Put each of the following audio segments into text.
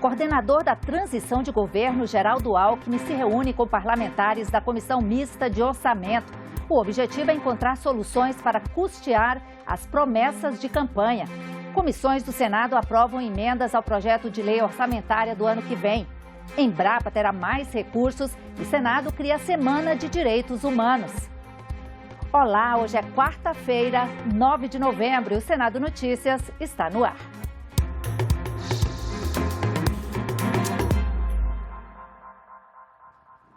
Coordenador da transição de governo, Geraldo Alckmin, se reúne com parlamentares da Comissão Mista de Orçamento. O objetivo é encontrar soluções para custear as promessas de campanha. Comissões do Senado aprovam emendas ao projeto de lei orçamentária do ano que vem. Embrapa terá mais recursos e Senado cria a Semana de Direitos Humanos. Olá, hoje é quarta-feira, 9 de novembro, e o Senado Notícias está no ar.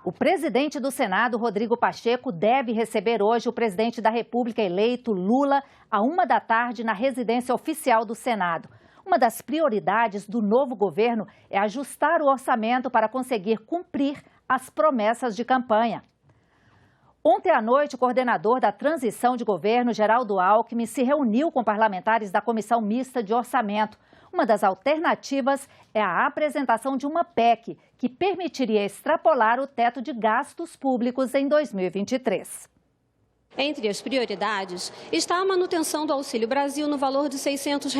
O presidente do Senado, Rodrigo Pacheco, deve receber hoje o presidente da República eleito, Lula, à 13h na residência oficial do Senado. Uma das prioridades do novo governo é ajustar o orçamento para conseguir cumprir as promessas de campanha. Ontem à noite, o coordenador da transição de governo, Geraldo Alckmin, se reuniu com parlamentares da Comissão Mista de Orçamento. Uma das alternativas é a apresentação de uma PEC, que permitiria extrapolar o teto de gastos públicos em 2023. Entre as prioridades está a manutenção do Auxílio Brasil no valor de R$ 600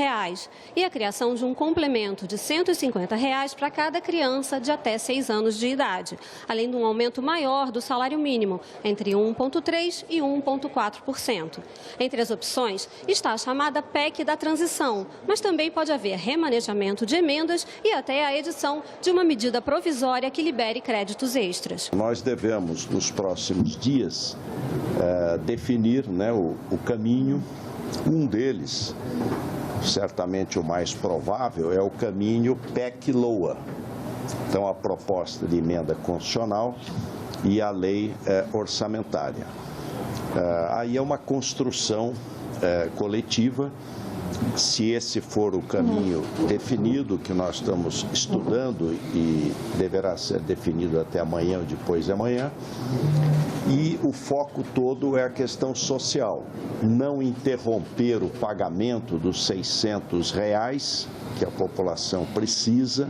e a criação de um complemento de R$ 150 para cada criança de até 6 anos de idade, além de um aumento maior do salário mínimo, entre 1,3% e 1,4%. Entre as opções está a chamada PEC da transição, mas também pode haver remanejamento de emendas e até a edição de uma medida provisória que libere créditos extras. Nós devemos, nos próximos dias, definir o caminho. Um deles, certamente o mais provável, é o caminho PEC-LOA. Então, a proposta de emenda constitucional e a lei orçamentária. Aí é uma construção coletiva. Se esse for o caminho definido, que nós estamos estudando e deverá ser definido até amanhã ou depois de amanhã, e o foco todo é a questão social. Não interromper o pagamento dos R$ 600, que a população precisa,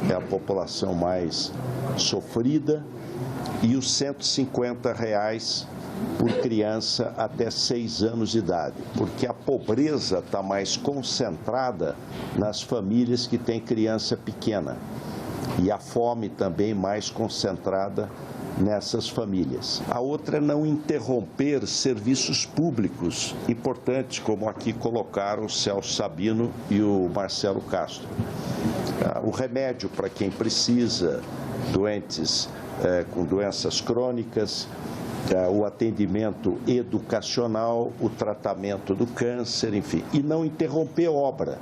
é a população mais sofrida, e os R$ 150 por criança até 6 anos de idade, porque a pobreza está mais concentrada nas famílias que têm criança pequena e a fome também mais concentrada nessas famílias. A outra é não interromper serviços públicos importantes, como aqui colocaram o Celso Sabino e o Marcelo Castro. O remédio para quem precisa, doentes com doenças crônicas, o atendimento educacional, o tratamento do câncer, enfim. E não interromper obra,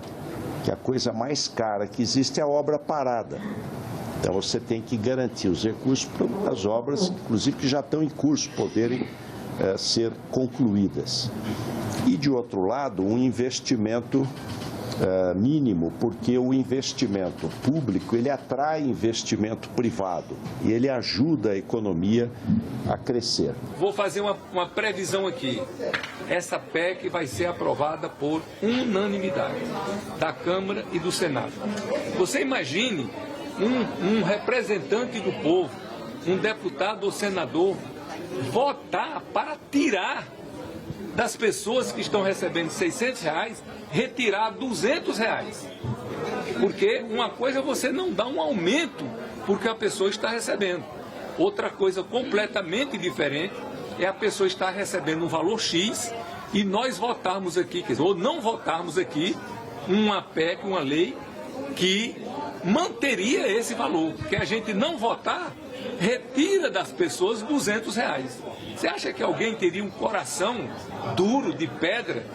que a coisa mais cara que existe é a obra parada. Então você tem que garantir os recursos para as obras, inclusive que já estão em curso, poderem ser concluídas. E, de outro lado, um investimento mínimo, porque o investimento público, ele atrai investimento privado e ele ajuda a economia a crescer. Vou fazer uma previsão aqui. Essa PEC vai ser aprovada por unanimidade da Câmara e do Senado. Você imagine um representante do povo, um deputado ou senador, votar para tirar das pessoas que estão recebendo R$ 600, retirar R$ 200. Porque uma coisa é você não dar um aumento porque a pessoa está recebendo. Outra coisa completamente diferente é a pessoa estar recebendo um valor X e nós votarmos aqui, quer dizer, ou não votarmos aqui uma PEC, uma lei que manteria esse valor. Porque a gente não votar, retira das pessoas R$ 200. Você acha que alguém teria um coração duro de pedra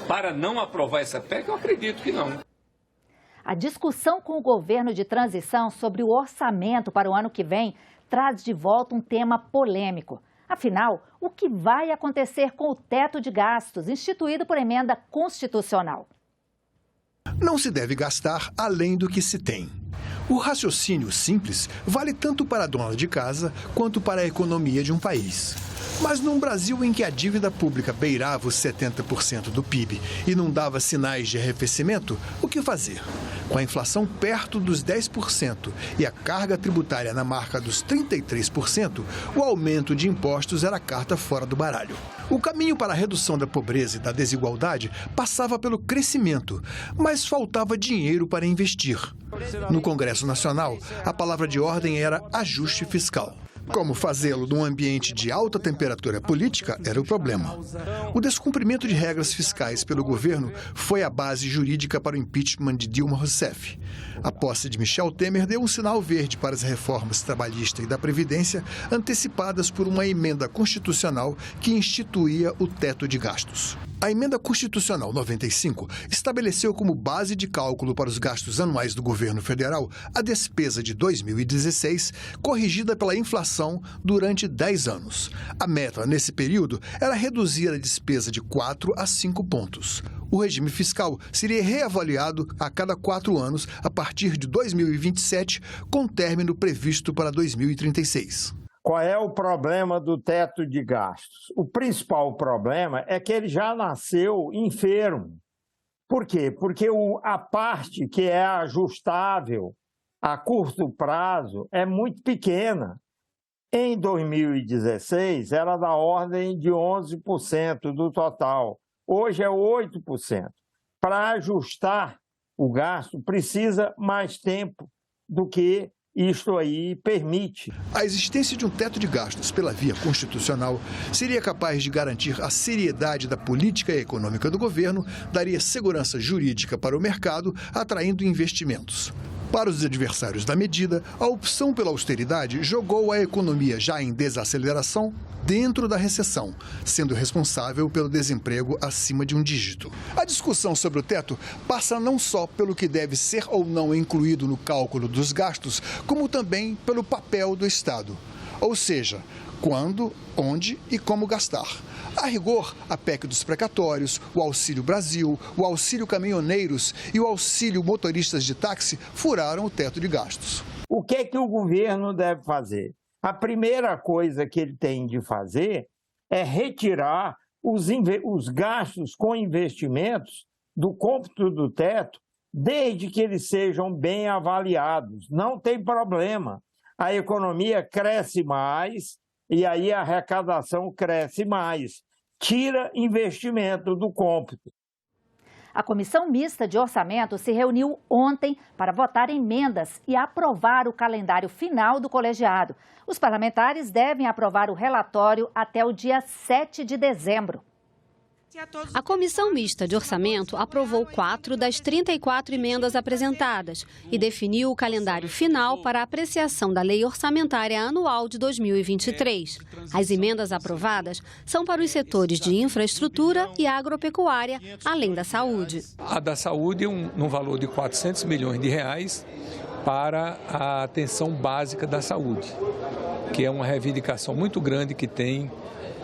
para não aprovar essa PEC? Eu acredito que não. A discussão com o governo de transição sobre o orçamento para o ano que vem traz de volta um tema polêmico. Afinal, o que vai acontecer com o teto de gastos instituído por emenda constitucional? Não se deve gastar além do que se tem. O raciocínio simples vale tanto para a dona de casa quanto para a economia de um país. Mas num Brasil em que a dívida pública beirava os 70% do PIB e não dava sinais de arrefecimento, o que fazer? Com a inflação perto dos 10% e a carga tributária na marca dos 33%, o aumento de impostos era a carta fora do baralho. O caminho para a redução da pobreza e da desigualdade passava pelo crescimento, mas faltava dinheiro para investir. No Congresso Nacional, a palavra de ordem era ajuste fiscal. Como fazê-lo num ambiente de alta temperatura política era o problema. O descumprimento de regras fiscais pelo governo foi a base jurídica para o impeachment de Dilma Rousseff. A posse de Michel Temer deu um sinal verde para as reformas trabalhista e da Previdência, antecipadas por uma emenda constitucional que instituía o teto de gastos. A emenda constitucional 95 estabeleceu como base de cálculo para os gastos anuais do governo federal a despesa de 2016, corrigida pela inflação durante 10 anos. A meta, nesse período, era reduzir a despesa de 4 a 5 pontos. O regime fiscal seria reavaliado a cada 4 anos a partir de 2027, com término previsto para 2036. Qual é o problema do teto de gastos? O principal problema é que ele já nasceu enfermo. Por quê? Porque a parte que é ajustável a curto prazo é muito pequena. Em 2016, era da ordem de 11% do total. Hoje é 8%. Para ajustar o gasto, precisa mais tempo do que isto aí permite. A existência de um teto de gastos pela via constitucional seria capaz de garantir a seriedade da política econômica do governo, daria segurança jurídica para o mercado, atraindo investimentos. Para os adversários da medida, a opção pela austeridade jogou a economia já em desaceleração dentro da recessão, sendo responsável pelo desemprego acima de um dígito. A discussão sobre o teto passa não só pelo que deve ser ou não incluído no cálculo dos gastos, como também pelo papel do Estado. Ou seja, quando, onde e como gastar. A rigor, a PEC dos precatórios, o Auxílio Brasil, o Auxílio Caminhoneiros e o Auxílio Motoristas de Táxi furaram o teto de gastos. O que é que o governo deve fazer? A primeira coisa que ele tem de fazer é retirar os gastos com investimentos do cômputo do teto, desde que eles sejam bem avaliados. Não tem problema. A economia cresce mais e aí a arrecadação cresce mais. Tira investimento do cômputo. A Comissão Mista de Orçamento se reuniu ontem para votar emendas e aprovar o calendário final do colegiado. Os parlamentares devem aprovar o relatório até o dia 7 de dezembro. A Comissão Mista de Orçamento aprovou 4 das 34 emendas apresentadas e definiu o calendário final para a apreciação da Lei Orçamentária Anual de 2023. As emendas aprovadas são para os setores de infraestrutura e agropecuária, além da saúde. A da saúde, num valor de 400 milhões de reais para a atenção básica da saúde, que é uma reivindicação muito grande que tem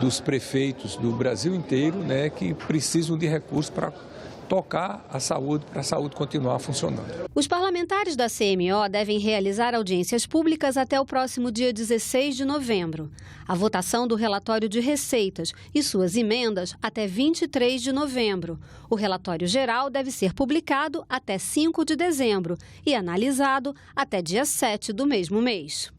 dos prefeitos do Brasil inteiro, né, que precisam de recursos para tocar a saúde, para a saúde continuar funcionando. Os parlamentares da CMO devem realizar audiências públicas até o próximo dia 16 de novembro. A votação do relatório de receitas e suas emendas até 23 de novembro. O relatório geral deve ser publicado até 5 de dezembro e analisado até dia 7 do mesmo mês.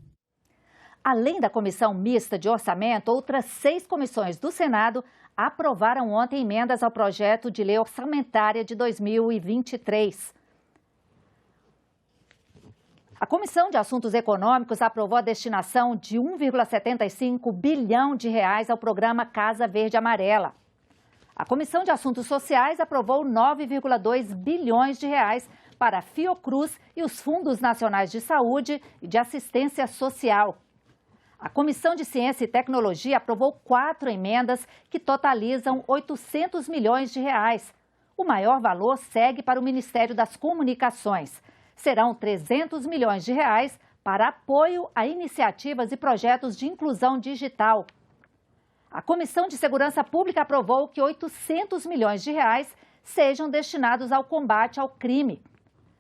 Além da Comissão Mista de Orçamento, outras 6 comissões do Senado aprovaram ontem emendas ao projeto de lei orçamentária de 2023. A Comissão de Assuntos Econômicos aprovou a destinação de 1,75 bilhão de reais ao programa Casa Verde Amarela. A Comissão de Assuntos Sociais aprovou 9,2 bilhões de reais para a Fiocruz e os Fundos Nacionais de Saúde e de Assistência Social. A Comissão de Ciência e Tecnologia aprovou 4 emendas que totalizam 800 milhões de reais. O maior valor segue para o Ministério das Comunicações. Serão 300 milhões de reais para apoio a iniciativas e projetos de inclusão digital. A Comissão de Segurança Pública aprovou que 800 milhões de reais sejam destinados ao combate ao crime.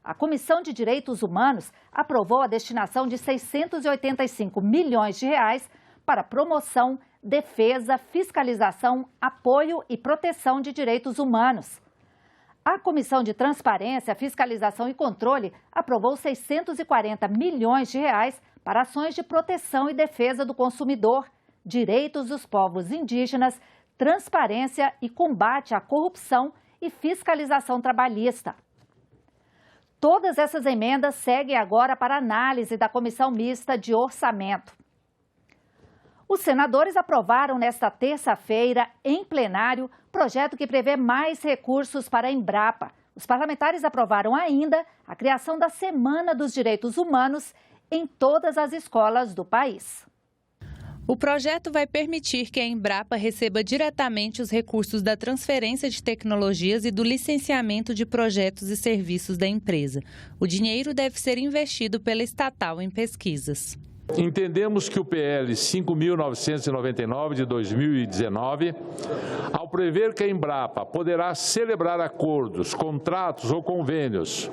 A Comissão de Direitos Humanos aprovou a destinação de 685 milhões de reais para promoção, defesa, fiscalização, apoio e proteção de direitos humanos. A Comissão de Transparência, Fiscalização e Controle aprovou 640 milhões de reais para ações de proteção e defesa do consumidor, direitos dos povos indígenas, transparência e combate à corrupção e fiscalização trabalhista. Todas essas emendas seguem agora para análise da Comissão Mista de Orçamento. Os senadores aprovaram nesta terça-feira, em plenário, projeto que prevê mais recursos para a Embrapa. Os parlamentares aprovaram ainda a criação da Semana dos Direitos Humanos em todas as escolas do país. O projeto vai permitir que a Embrapa receba diretamente os recursos da transferência de tecnologias e do licenciamento de projetos e serviços da empresa. O dinheiro deve ser investido pela estatal em pesquisas. Entendemos que o PL 5.999 de 2019, ao prever que a Embrapa poderá celebrar acordos, contratos ou convênios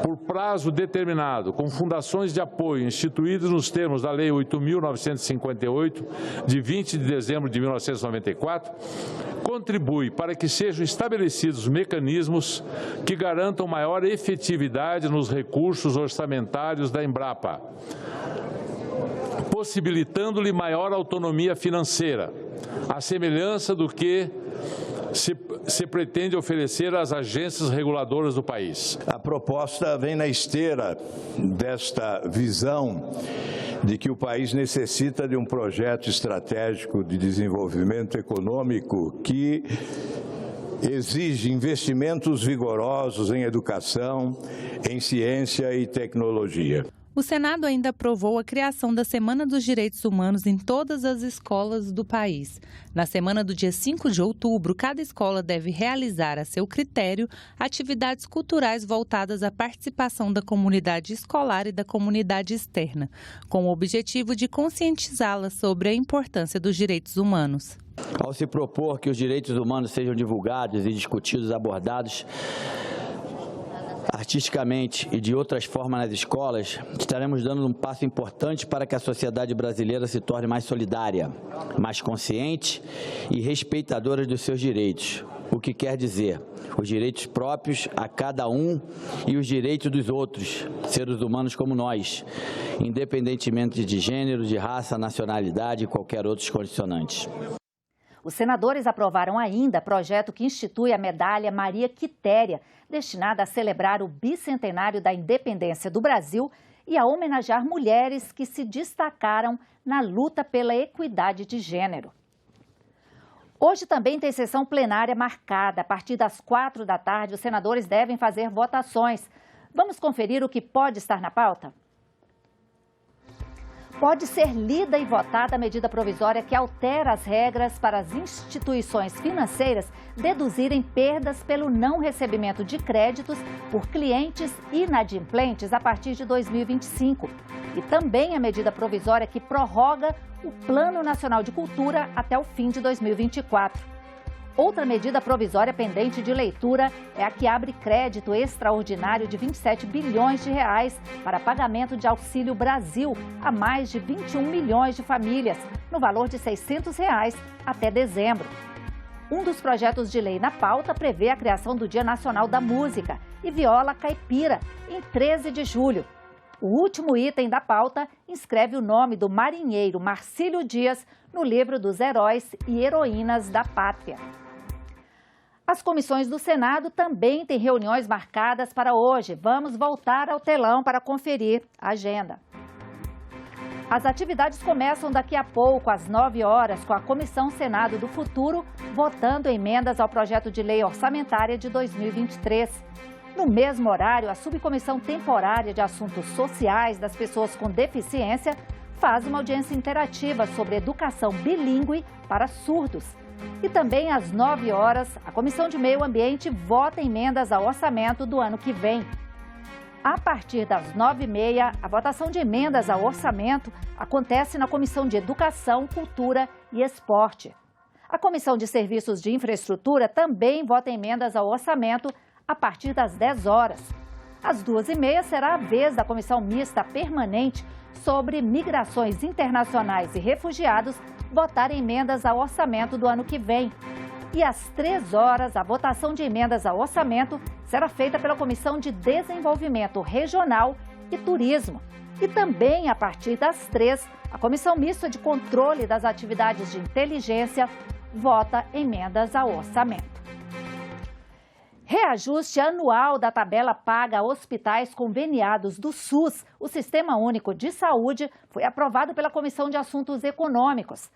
por prazo determinado com fundações de apoio instituídas nos termos da Lei 8.958, de 20 de dezembro de 1994, contribui para que sejam estabelecidos mecanismos que garantam maior efetividade nos recursos orçamentários da Embrapa, possibilitando-lhe maior autonomia financeira, à semelhança do que se pretende oferecer às agências reguladoras do país. A proposta vem na esteira desta visão de que o país necessita de um projeto estratégico de desenvolvimento econômico que exige investimentos vigorosos em educação, em ciência e tecnologia. O Senado ainda aprovou a criação da Semana dos Direitos Humanos em todas as escolas do país. Na semana do dia 5 de outubro, cada escola deve realizar, a seu critério, atividades culturais voltadas à participação da comunidade escolar e da comunidade externa, com o objetivo de conscientizá-la sobre a importância dos direitos humanos. Ao se propor que os direitos humanos sejam divulgados e discutidos, abordados artisticamente e de outras formas nas escolas, estaremos dando um passo importante para que a sociedade brasileira se torne mais solidária, mais consciente e respeitadora dos seus direitos. O que quer dizer, os direitos próprios a cada um e os direitos dos outros, seres humanos como nós, independentemente de gênero, de raça, nacionalidade e qualquer outros condicionantes. Os senadores aprovaram ainda projeto que institui a medalha Maria Quitéria, destinada a celebrar o bicentenário da independência do Brasil e a homenagear mulheres que se destacaram na luta pela equidade de gênero. Hoje também tem sessão plenária marcada. A partir das 4 da tarde, os senadores devem fazer votações. Vamos conferir o que pode estar na pauta? Pode ser lida e votada a medida provisória que altera as regras para as instituições financeiras deduzirem perdas pelo não recebimento de créditos por clientes inadimplentes a partir de 2025. E também a medida provisória que prorroga o Plano Nacional de Cultura até o fim de 2024. Outra medida provisória pendente de leitura é a que abre crédito extraordinário de 27 bilhões de reais para pagamento de Auxílio Brasil a mais de 21 milhões de famílias, no valor de R$ 600 até dezembro. Um dos projetos de lei na pauta prevê a criação do Dia Nacional da Música e Viola Caipira, em 13 de julho. O último item da pauta inscreve o nome do marinheiro Marcílio Dias no livro dos heróis e heroínas da pátria. As comissões do Senado também têm reuniões marcadas para hoje. Vamos voltar ao telão para conferir a agenda. As atividades começam daqui a pouco, às 9 horas, com a Comissão Senado do Futuro votando emendas ao projeto de lei orçamentária de 2023. No mesmo horário, a Subcomissão Temporária de Assuntos Sociais das Pessoas com Deficiência faz uma audiência interativa sobre educação bilíngue para surdos. E também às 9 horas, a Comissão de Meio Ambiente vota emendas ao orçamento do ano que vem. A partir das 9h30, a votação de emendas ao orçamento acontece na Comissão de Educação, Cultura e Esporte. A Comissão de Serviços de Infraestrutura também vota emendas ao orçamento a partir das 10 horas. Às 2h30 será a vez da Comissão Mista Permanente sobre Migrações Internacionais e Refugiados votar emendas ao orçamento do ano que vem. E às 3 horas, a votação de emendas ao orçamento será feita pela Comissão de Desenvolvimento Regional e Turismo. E também, a partir das 3, a Comissão Mista de Controle das Atividades de Inteligência vota emendas ao orçamento. Reajuste anual da tabela paga a hospitais conveniados do SUS, o Sistema Único de Saúde, foi aprovado pela Comissão de Assuntos Econômicos.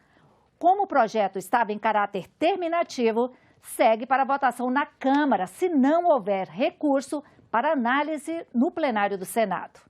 Como o projeto estava em caráter terminativo, segue para votação na Câmara, se não houver recurso, para análise no plenário do Senado.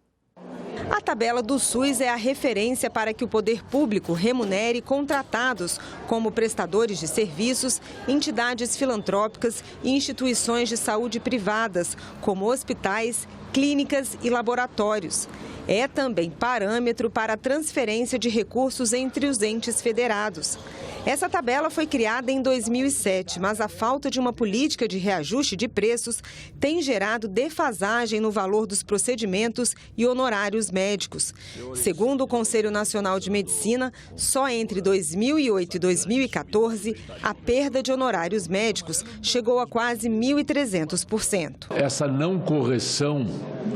A tabela do SUS é a referência para que o poder público remunere contratados como prestadores de serviços, entidades filantrópicas e instituições de saúde privadas, como hospitais, clínicas e laboratórios. É também parâmetro para a transferência de recursos entre os entes federados. Essa tabela foi criada em 2007, mas a falta de uma política de reajuste de preços tem gerado defasagem no valor dos procedimentos e honorários médicos. Segundo o Conselho Nacional de Medicina, só entre 2008 e 2014, a perda de honorários médicos chegou a quase 1.300%. Essa não correção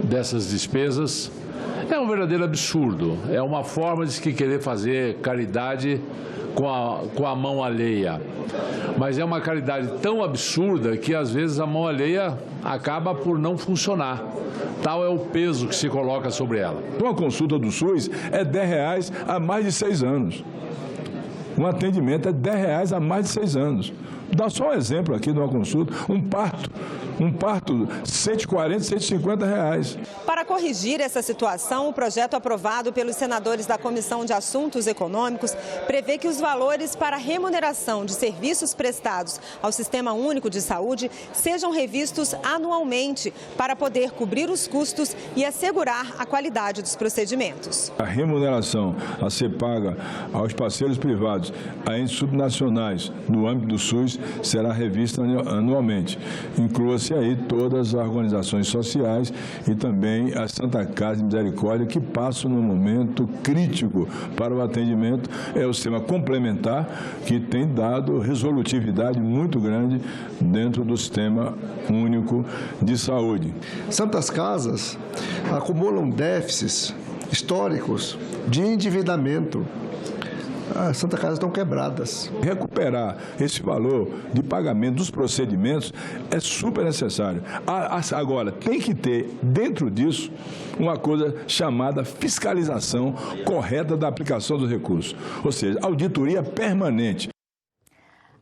dessas despesas é um verdadeiro absurdo. É uma forma de querer fazer caridade com a mão alheia. Mas é uma caridade tão absurda que, às vezes, a mão alheia acaba por não funcionar. Tal é o peso que se coloca sobre ela. Uma consulta do SUS é R$10 há mais de 6 anos. Um atendimento é R$10 há mais de 6 anos. Dá só um exemplo aqui de uma consulta, um parto, R$140, R$150. Para corrigir essa situação, o projeto aprovado pelos senadores da Comissão de Assuntos Econômicos prevê que os valores para remuneração de serviços prestados ao Sistema Único de Saúde sejam revistos anualmente para poder cobrir os custos e assegurar a qualidade dos procedimentos. A remuneração a ser paga aos parceiros privados, a entes subnacionais no âmbito do SUS, será revista anualmente. Inclua-se aí todas as organizações sociais e também a Santa Casa de Misericórdia, que passam num momento crítico para o atendimento. É o sistema complementar que tem dado resolutividade muito grande dentro do Sistema Único de Saúde. Santas Casas acumulam déficits históricos de endividamento. As Santa Casas estão quebradas. Recuperar esse valor de pagamento dos procedimentos é super necessário. Agora, tem que ter dentro disso uma coisa chamada fiscalização correta da aplicação dos recursos, ou seja, auditoria permanente.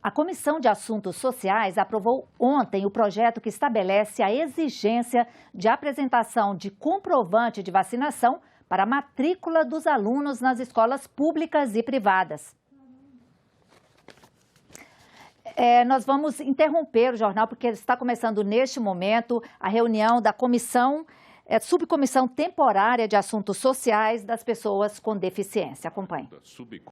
A Comissão de Assuntos Sociais aprovou ontem o projeto que estabelece a exigência de apresentação de comprovante de vacinação para a matrícula dos alunos nas escolas públicas e privadas. Nós vamos interromper o jornal porque está começando neste momento a reunião da subcomissão temporária de assuntos sociais das pessoas com deficiência. Acompanhe.